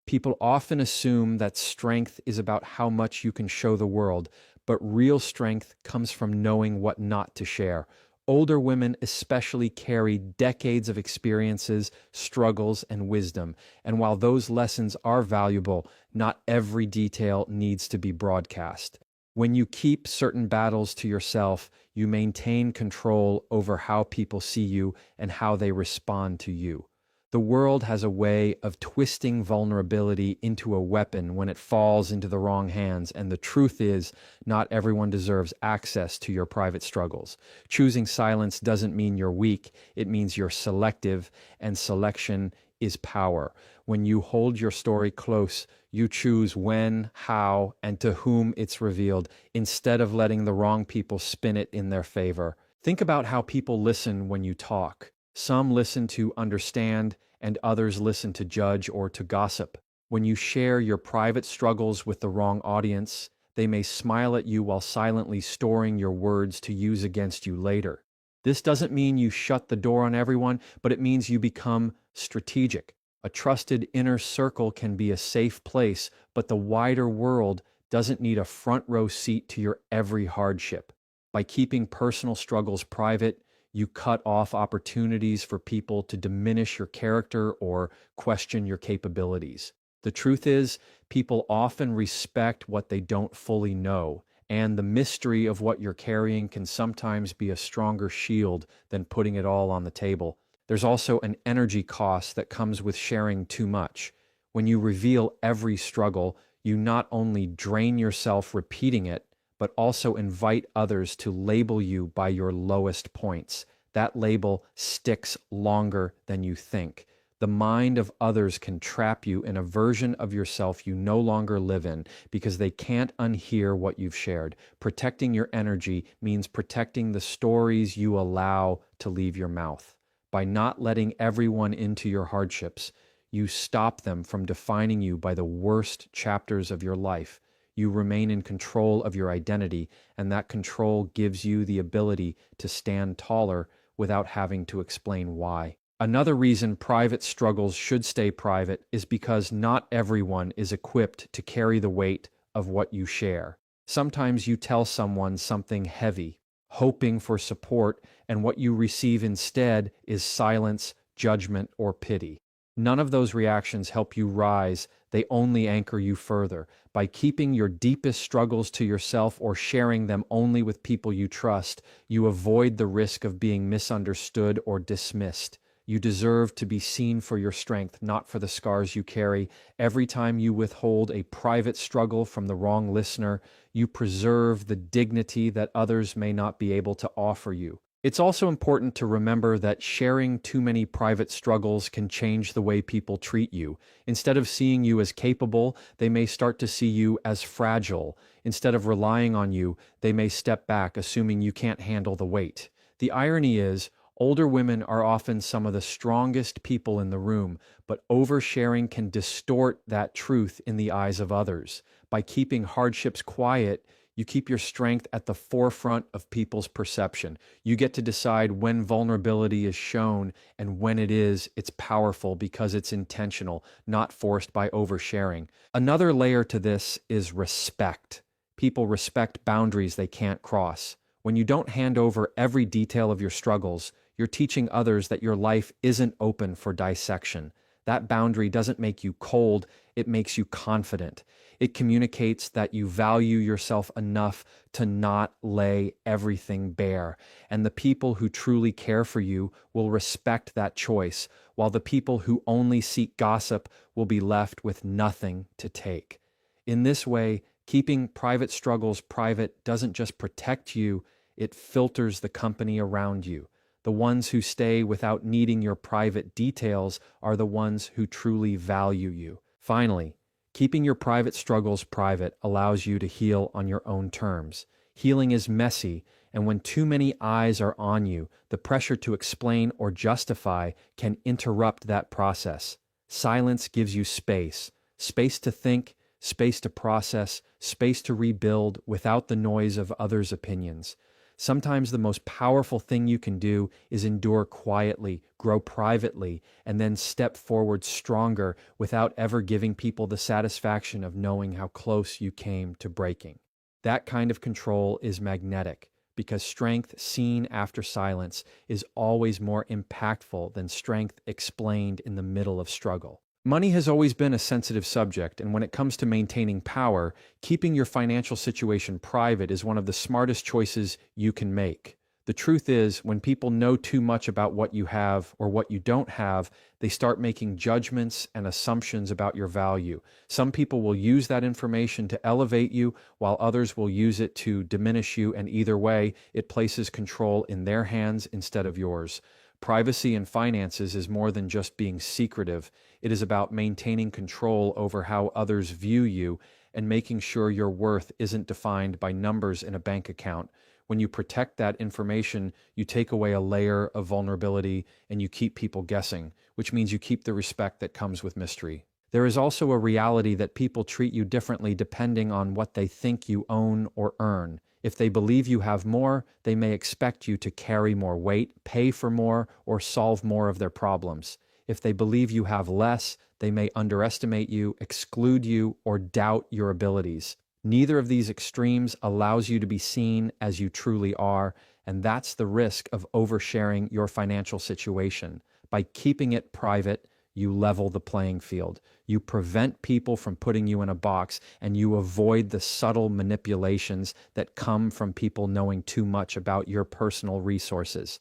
People often assume that strength is about how much you can show the world, but real strength comes from knowing what not to share. Older women especially carry decades of experiences, struggles, and wisdom. And while those lessons are valuable, not every detail needs to be broadcast. When you keep certain battles to yourself, you maintain control over how people see you and how they respond to you. The world has a way of twisting vulnerability into a weapon when it falls into the wrong hands, and the truth is, not everyone deserves access to your private struggles. Choosing silence doesn't mean you're weak, it means you're selective, and selection is power. When you hold your story close, you choose when, how, and to whom it's revealed, instead of letting the wrong people spin it in their favor. Think about how people listen when you talk. Some listen to understand, and others listen to judge or to gossip. When you share your private struggles with the wrong audience, they may smile at you while silently storing your words to use against you later. This doesn't mean you shut the door on everyone, but it means you become strategic. A trusted inner circle can be a safe place, but the wider world doesn't need a front row seat to your every hardship. By keeping personal struggles private, you cut off opportunities for people to diminish your character or question your capabilities. The truth is, people often respect what they don't fully know, and the mystery of what you're carrying can sometimes be a stronger shield than putting it all on the table. There's also an energy cost that comes with sharing too much. When you reveal every struggle, you not only drain yourself repeating it, but also invite others to label you by your lowest points. That label sticks longer than you think. The mind of others can trap you in a version of yourself you no longer live in because they can't unhear what you've shared. Protecting your energy means protecting the stories you allow to leave your mouth. By not letting everyone into your hardships, you stop them from defining you by the worst chapters of your life. You remain in control of your identity, and that control gives you the ability to stand taller without having to explain why. Another reason private struggles should stay private is because not everyone is equipped to carry the weight of what you share. Sometimes you tell someone something heavy, hoping for support, and what you receive instead is silence, judgment, or pity. None of those reactions help you rise, they only anchor you further. By keeping your deepest struggles to yourself or sharing them only with people you trust, you avoid the risk of being misunderstood or dismissed. You deserve to be seen for your strength, not for the scars you carry. Every time you withhold a private struggle from the wrong listener, you preserve the dignity that others may not be able to offer you. It's also important to remember that sharing too many private struggles can change the way people treat you. Instead of seeing you as capable, they may start to see you as fragile. Instead of relying on you, they may step back, assuming you can't handle the weight. The irony is, older women are often some of the strongest people in the room, but oversharing can distort that truth in the eyes of others. By keeping hardships quiet, you keep your strength at the forefront of people's perception. You get to decide when vulnerability is shown, and when it is, it's powerful because it's intentional, not forced by oversharing. Another layer to this is respect. People respect boundaries they can't cross. When you don't hand over every detail of your struggles, you're teaching others that your life isn't open for dissection. That boundary doesn't make you cold, it makes you confident. It communicates that you value yourself enough to not lay everything bare. And the people who truly care for you will respect that choice, while the people who only seek gossip will be left with nothing to take. In this way, keeping private struggles private doesn't just protect you, it filters the company around you. The ones who stay without needing your private details are the ones who truly value you. Finally, keeping your private struggles private allows you to heal on your own terms. Healing is messy, and when too many eyes are on you, the pressure to explain or justify can interrupt that process. Silence gives you space, space to think, space to process, space to rebuild without the noise of others' opinions. Sometimes the most powerful thing you can do is endure quietly, grow privately, and then step forward stronger without ever giving people the satisfaction of knowing how close you came to breaking. That kind of control is magnetic because strength seen after silence is always more impactful than strength explained in the middle of struggle. Money has always been a sensitive subject, and when it comes to maintaining power, keeping your financial situation private is one of the smartest choices you can make. The truth is, when people know too much about what you have or what you don't have, they start making judgments and assumptions about your value. Some people will use that information to elevate you, while others will use it to diminish you, and either way, it places control in their hands instead of yours. Privacy in finances is more than just being secretive. It is about maintaining control over how others view you and making sure your worth isn't defined by numbers in a bank account. When you protect that information, you take away a layer of vulnerability and you keep people guessing, which means you keep the respect that comes with mystery. There is also a reality that people treat you differently depending on what they think you own or earn. If they believe you have more, they may expect you to carry more weight, pay for more, or solve more of their problems. If they believe you have less, they may underestimate you, exclude you, or doubt your abilities. Neither of these extremes allows you to be seen as you truly are, and that's the risk of oversharing your financial situation. By keeping it private, you level the playing field. You prevent people from putting you in a box, and you avoid the subtle manipulations that come from people knowing too much about your personal resources.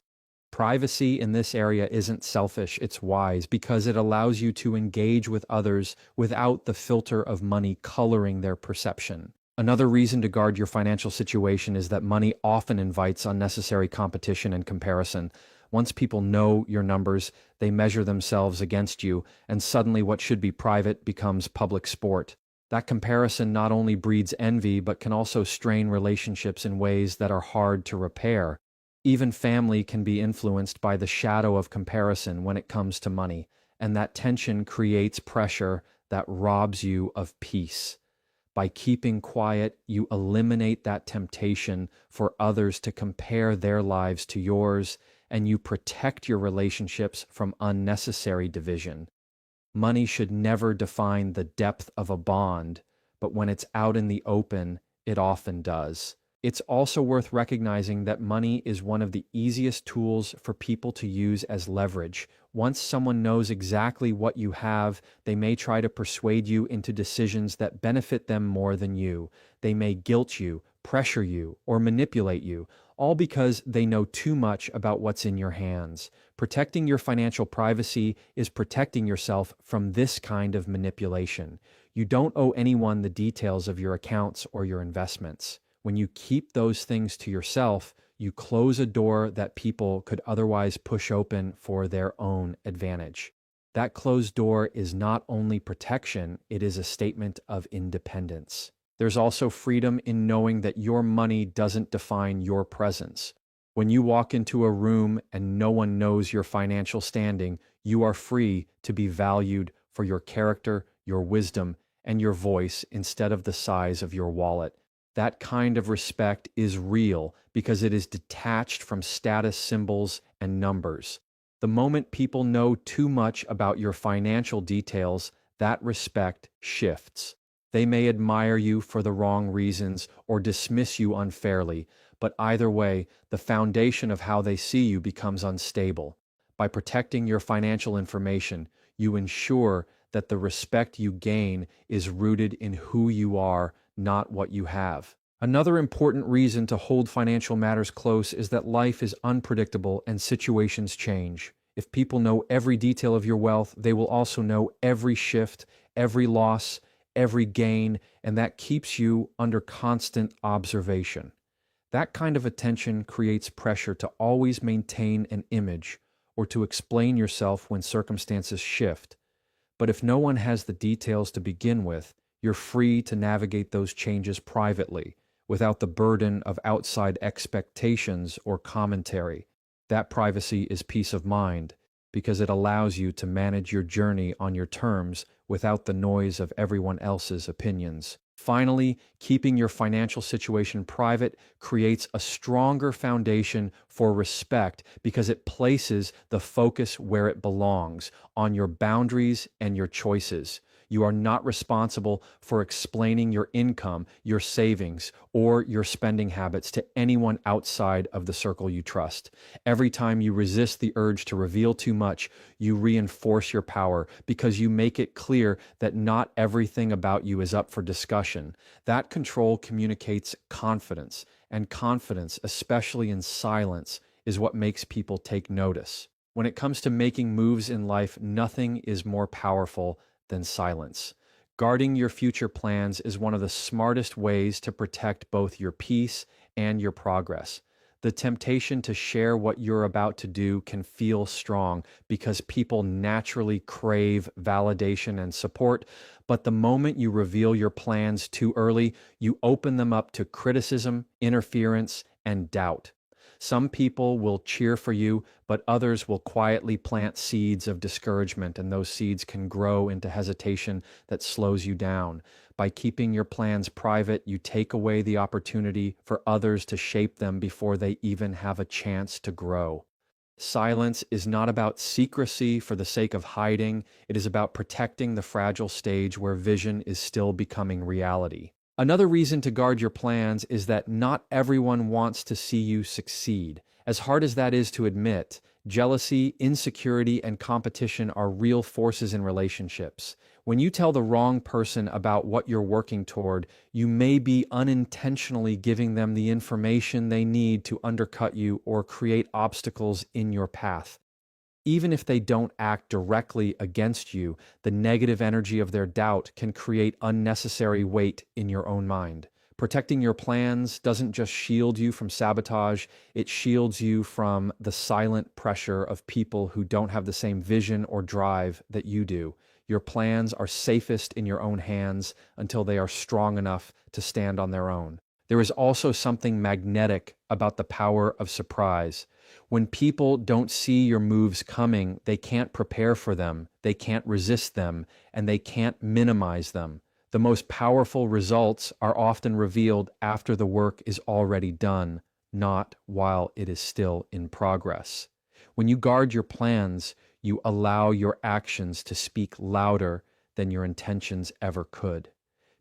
Privacy in this area isn't selfish, it's wise because it allows you to engage with others without the filter of money coloring their perception. Another reason to guard your financial situation is that money often invites unnecessary competition and comparison. Once people know your numbers, they measure themselves against you, and suddenly what should be private becomes public sport. That comparison not only breeds envy, but can also strain relationships in ways that are hard to repair. Even family can be influenced by the shadow of comparison when it comes to money, and that tension creates pressure that robs you of peace. By keeping quiet, you eliminate that temptation for others to compare their lives to yours, and you protect your relationships from unnecessary division. Money should never define the depth of a bond, but when it's out in the open, it often does. It's also worth recognizing that money is one of the easiest tools for people to use as leverage. Once someone knows exactly what you have, they may try to persuade you into decisions that benefit them more than you. They may guilt you, pressure you, or manipulate you, all because they know too much about what's in your hands. Protecting your financial privacy is protecting yourself from this kind of manipulation. You don't owe anyone the details of your accounts or your investments. When you keep those things to yourself, you close a door that people could otherwise push open for their own advantage. That closed door is not only protection, it is a statement of independence. There's also freedom in knowing that your money doesn't define your presence. When you walk into a room and no one knows your financial standing, you are free to be valued for your character, your wisdom, and your voice instead of the size of your wallet. That kind of respect is real because it is detached from status symbols and numbers. The moment people know too much about your financial details, that respect shifts. They may admire you for the wrong reasons or dismiss you unfairly, but either way, the foundation of how they see you becomes unstable. By protecting your financial information, you ensure that the respect you gain is rooted in who you are, not what you have. Another important reason to hold financial matters close is that life is unpredictable and situations change. If people know every detail of your wealth, they will also know every shift, every loss, every gain, and that keeps you under constant observation. That kind of attention creates pressure to always maintain an image or to explain yourself when circumstances shift. But if no one has the details to begin with, you're free to navigate those changes privately, without the burden of outside expectations or commentary. That privacy is peace of mind, because it allows you to manage your journey on your terms without the noise of everyone else's opinions. Finally, keeping your financial situation private creates a stronger foundation for respect because it places the focus where it belongs, on your boundaries and your choices. You are not responsible for explaining your income, your savings, or your spending habits to anyone outside of the circle you trust. Every time you resist the urge to reveal too much, you reinforce your power because you make it clear that not everything about you is up for discussion. That control communicates confidence, and confidence, especially in silence, is what makes people take notice. When it comes to making moves in life, nothing is more powerful than silence. Guarding your future plans is one of the smartest ways to protect both your peace and your progress. The temptation to share what you're about to do can feel strong because people naturally crave validation and support, but the moment you reveal your plans too early, you open them up to criticism, interference, and doubt. Some people will cheer for you, but others will quietly plant seeds of discouragement, and those seeds can grow into hesitation that slows you down. By keeping your plans private, you take away the opportunity for others to shape them before they even have a chance to grow. Silence is not about secrecy for the sake of hiding, it is about protecting the fragile stage where vision is still becoming reality. Another reason to guard your plans is that not everyone wants to see you succeed. As hard as that is to admit, jealousy, insecurity, and competition are real forces in relationships. When you tell the wrong person about what you're working toward, you may be unintentionally giving them the information they need to undercut you or create obstacles in your path. Even if they don't act directly against you, the negative energy of their doubt can create unnecessary weight in your own mind. Protecting your plans doesn't just shield you from sabotage, it shields you from the silent pressure of people who don't have the same vision or drive that you do. Your plans are safest in your own hands until they are strong enough to stand on their own. There is also something magnetic about the power of surprise. When people don't see your moves coming, they can't prepare for them, they can't resist them, and they can't minimize them. The most powerful results are often revealed after the work is already done, not while it is still in progress. When you guard your plans, you allow your actions to speak louder than your intentions ever could.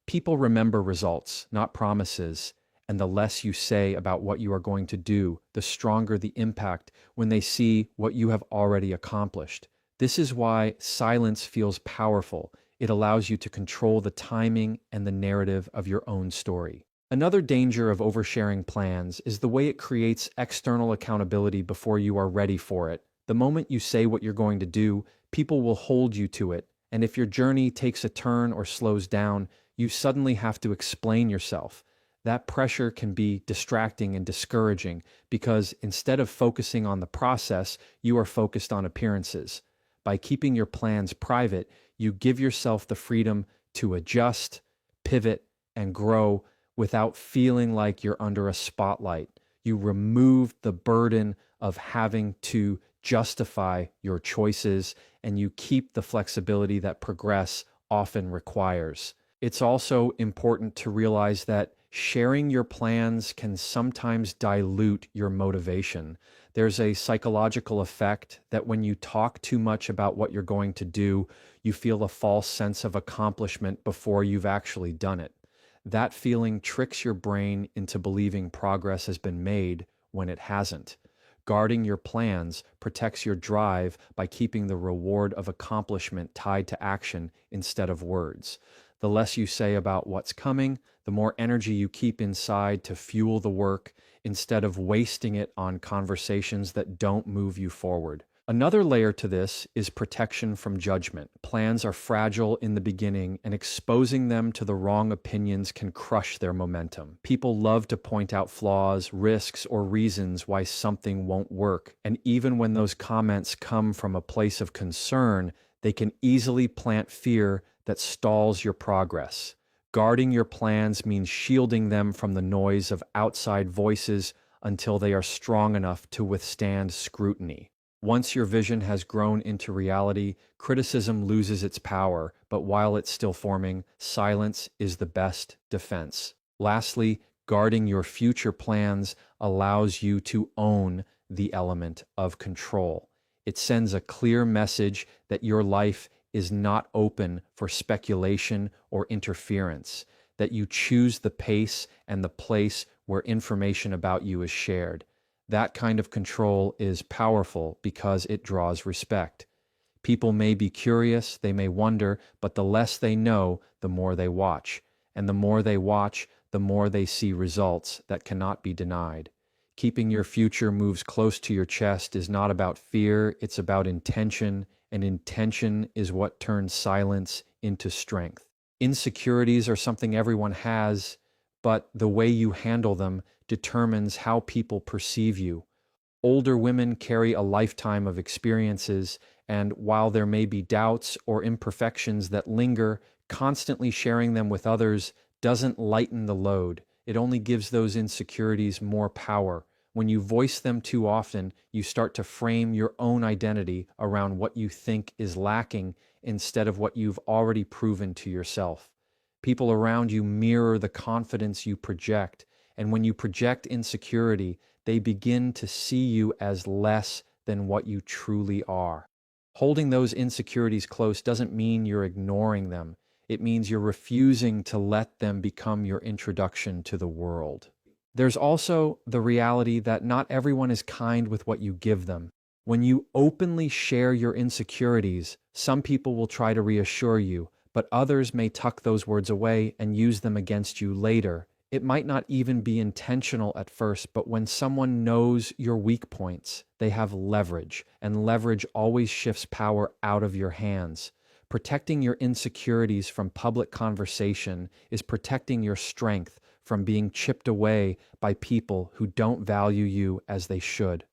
People remember results, not promises, and the less you say about what you are going to do, the stronger the impact when they see what you have already accomplished. This is why silence feels powerful. It allows you to control the timing and the narrative of your own story. Another danger of oversharing plans is the way it creates external accountability before you are ready for it. The moment you say what you're going to do, people will hold you to it, and if your journey takes a turn or slows down, you suddenly have to explain yourself. That pressure can be distracting and discouraging because instead of focusing on the process, you are focused on appearances. By keeping your plans private, you give yourself the freedom to adjust, pivot, and grow without feeling like you're under a spotlight. You remove the burden of having to justify your choices, and you keep the flexibility that progress often requires. It's also important to realize that sharing your plans can sometimes dilute your motivation. There's a psychological effect that when you talk too much about what you're going to do, you feel a false sense of accomplishment before you've actually done it. That feeling tricks your brain into believing progress has been made when it hasn't. Guarding your plans protects your drive by keeping the reward of accomplishment tied to action instead of words. The less you say about what's coming, the more energy you keep inside to fuel the work instead of wasting it on conversations that don't move you forward. Another layer to this is protection from judgment. Plans are fragile in the beginning, and exposing them to the wrong opinions can crush their momentum. People love to point out flaws, risks, or reasons why something won't work, and even when those comments come from a place of concern, they can easily plant fear that stalls your progress. Guarding your plans means shielding them from the noise of outside voices until they are strong enough to withstand scrutiny. Once your vision has grown into reality, criticism loses its power, but while it's still forming, silence is the best defense. Lastly, guarding your future plans allows you to own the element of control. It sends a clear message that your life is not open for speculation or interference, that you choose the pace and the place where information about you is shared. That kind of control is powerful because it draws respect. People may be curious, they may wonder, but the less they know, the more they watch. And the more they watch, the more they see results that cannot be denied. Keeping your future moves close to your chest is not about fear, it's about intention, and intention is what turns silence into strength. Insecurities are something everyone has, but the way you handle them determines how people perceive you. Older women carry a lifetime of experiences, and while there may be doubts or imperfections that linger, constantly sharing them with others doesn't lighten the load. It only gives those insecurities more power. When you voice them too often, you start to frame your own identity around what you think is lacking instead of what you've already proven to yourself. People around you mirror the confidence you project, and when you project insecurity, they begin to see you as less than what you truly are. Holding those insecurities close doesn't mean you're ignoring them. It means you're refusing to let them become your introduction to the world. There's also the reality that not everyone is kind with what you give them. When you openly share your insecurities, some people will try to reassure you, but others may tuck those words away and use them against you later. It might not even be intentional at first, but when someone knows your weak points, they have leverage, and leverage always shifts power out of your hands. Protecting your insecurities from public conversation is protecting your strength from being chipped away by people who don't value you as they should.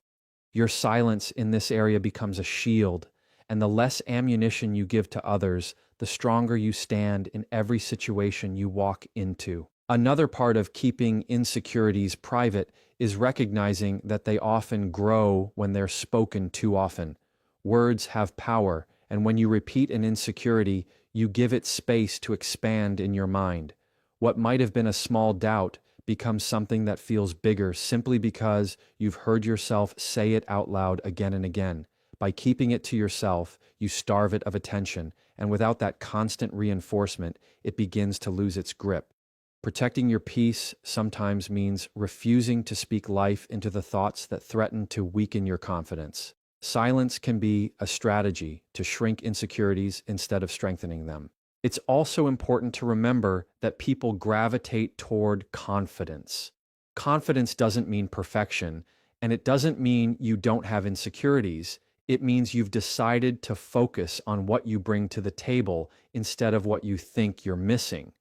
Your silence in this area becomes a shield, and the less ammunition you give to others, the stronger you stand in every situation you walk into. Another part of keeping insecurities private is recognizing that they often grow when they're spoken too often. Words have power, and when you repeat an insecurity, you give it space to expand in your mind. What might have been a small doubt becomes something that feels bigger simply because you've heard yourself say it out loud again and again. By keeping it to yourself, you starve it of attention, and without that constant reinforcement, it begins to lose its grip. Protecting your peace sometimes means refusing to speak life into the thoughts that threaten to weaken your confidence. Silence can be a strategy to shrink insecurities instead of strengthening them. It's also important to remember that people gravitate toward confidence. Confidence doesn't mean perfection, and it doesn't mean you don't have insecurities. It means you've decided to focus on what you bring to the table instead of what you think you're missing.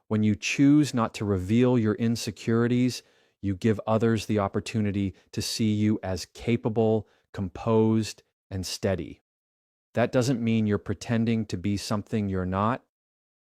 When you choose not to reveal your insecurities, you give others the opportunity to see you as capable, composed, and steady. That doesn't mean you're pretending to be something you're not.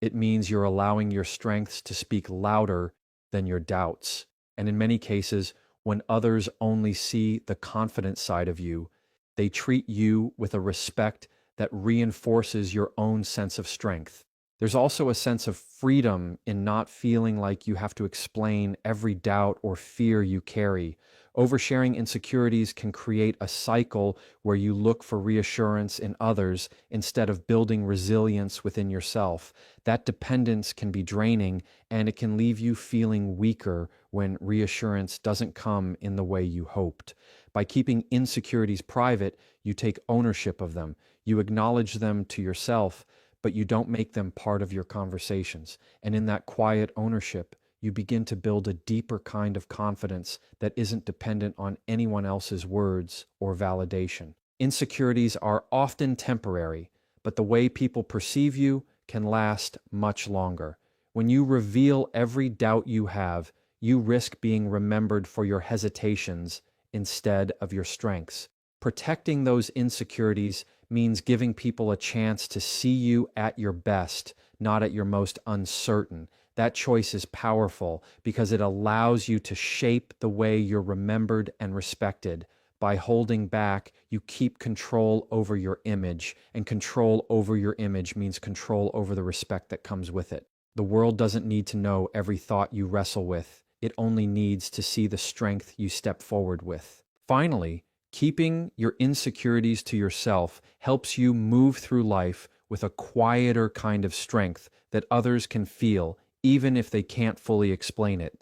It means you're allowing your strengths to speak louder than your doubts. And in many cases, when others only see the confident side of you, they treat you with a respect that reinforces your own sense of strength. There's also a sense of freedom in not feeling like you have to explain every doubt or fear you carry. Oversharing insecurities can create a cycle where you look for reassurance in others instead of building resilience within yourself. That dependence can be draining, and it can leave you feeling weaker when reassurance doesn't come in the way you hoped. By keeping insecurities private, you take ownership of them. You acknowledge them to yourself, but you don't make them part of your conversations. And in that quiet ownership, you begin to build a deeper kind of confidence that isn't dependent on anyone else's words or validation. Insecurities are often temporary, but the way people perceive you can last much longer. When you reveal every doubt you have, you risk being remembered for your hesitations instead of your strengths. Protecting those insecurities means giving people a chance to see you at your best, not at your most uncertain. That choice is powerful because it allows you to shape the way you're remembered and respected. By holding back, you keep control over your image, and control over your image means control over the respect that comes with it. The world doesn't need to know every thought you wrestle with. It only needs to see the strength you step forward with. Finally, keeping your insecurities to yourself helps you move through life with a quieter kind of strength that others can feel, even if they can't fully explain it.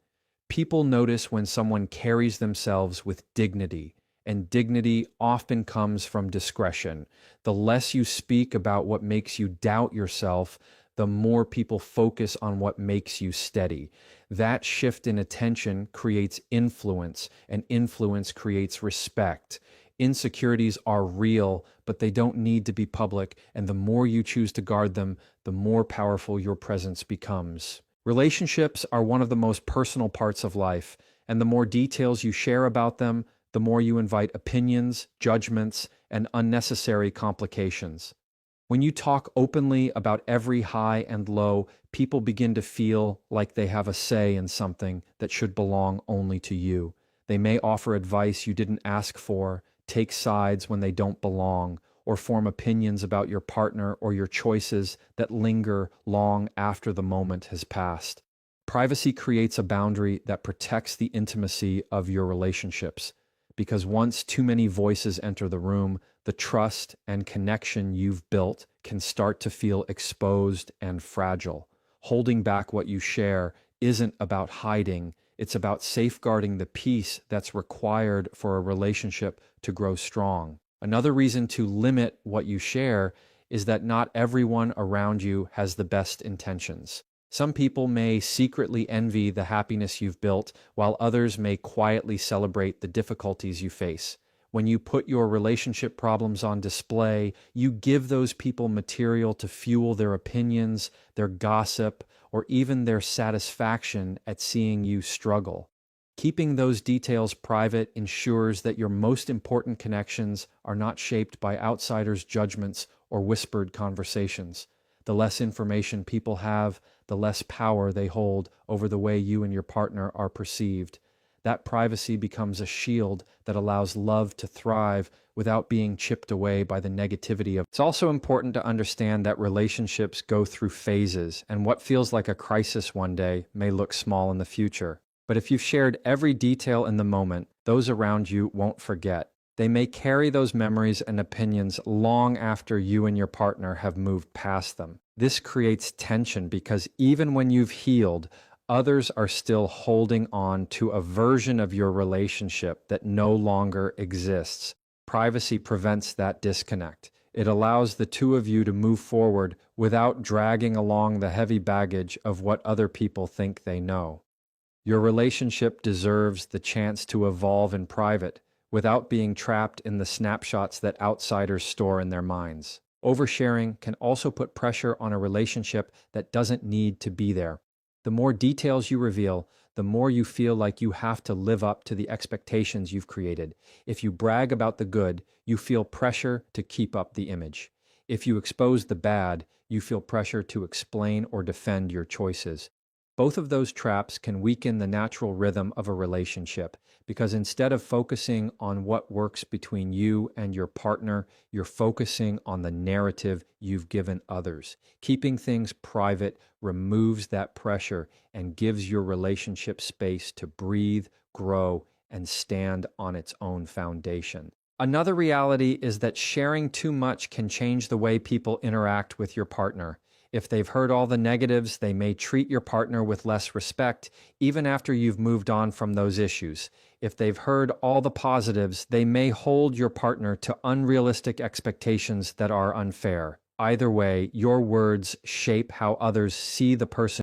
People notice when someone carries themselves with dignity, and dignity often comes from discretion. The less you speak about what makes you doubt yourself, the more people focus on what makes you steady. That shift in attention creates influence, and influence creates respect. Insecurities are real, but they don't need to be public, and the more you choose to guard them, the more powerful your presence becomes. Relationships are one of the most personal parts of life, and the more details you share about them, the more you invite opinions, judgments, and unnecessary complications. When you talk openly about every high and low, people begin to feel like they have a say in something that should belong only to you. They may offer advice you didn't ask for, take sides when they don't belong, or form opinions about your partner or your choices that linger long after the moment has passed. Privacy creates a boundary that protects the intimacy of your relationships, because once too many voices enter the room, the trust and connection you've built can start to feel exposed and fragile. Holding back what you share isn't about hiding, it's about safeguarding the peace that's required for a relationship to grow strong. Another reason to limit what you share is that not everyone around you has the best intentions. Some people may secretly envy the happiness you've built, while others may quietly celebrate the difficulties you face. When you put your relationship problems on display, you give those people material to fuel their opinions, their gossip, or even their satisfaction at seeing you struggle. Keeping those details private ensures that your most important connections are not shaped by outsiders' judgments or whispered conversations. The less information people have, the less power they hold over the way you and your partner are perceived. That privacy becomes a shield that allows love to thrive without being chipped away by the negativity of. It's also important to understand that relationships go through phases, and what feels like a crisis one day may look small in the future. But if you've shared every detail in the moment, those around you won't forget. They may carry those memories and opinions long after you and your partner have moved past them. This creates tension because even when you've healed, others are still holding on to a version of your relationship that no longer exists. Privacy prevents that disconnect. It allows the two of you to move forward without dragging along the heavy baggage of what other people think they know. Your relationship deserves the chance to evolve in private, without being trapped in the snapshots that outsiders store in their minds. Oversharing can also put pressure on a relationship that doesn't need to be there. The more details you reveal, the more you feel like you have to live up to the expectations you've created. If you brag about the good, you feel pressure to keep up the image. If you expose the bad, you feel pressure to explain or defend your choices. Both of those traps can weaken the natural rhythm of a relationship because instead of focusing on what works between you and your partner, you're focusing on the narrative you've given others. Keeping things private removes that pressure and gives your relationship space to breathe, grow, and stand on its own foundation. Another reality is that sharing too much can change the way people interact with your partner. If they've heard all the negatives, they may treat your partner with less respect, even after you've moved on from those issues. If they've heard all the positives, they may hold your partner to unrealistic expectations that are unfair. Either way, your words shape how others see the person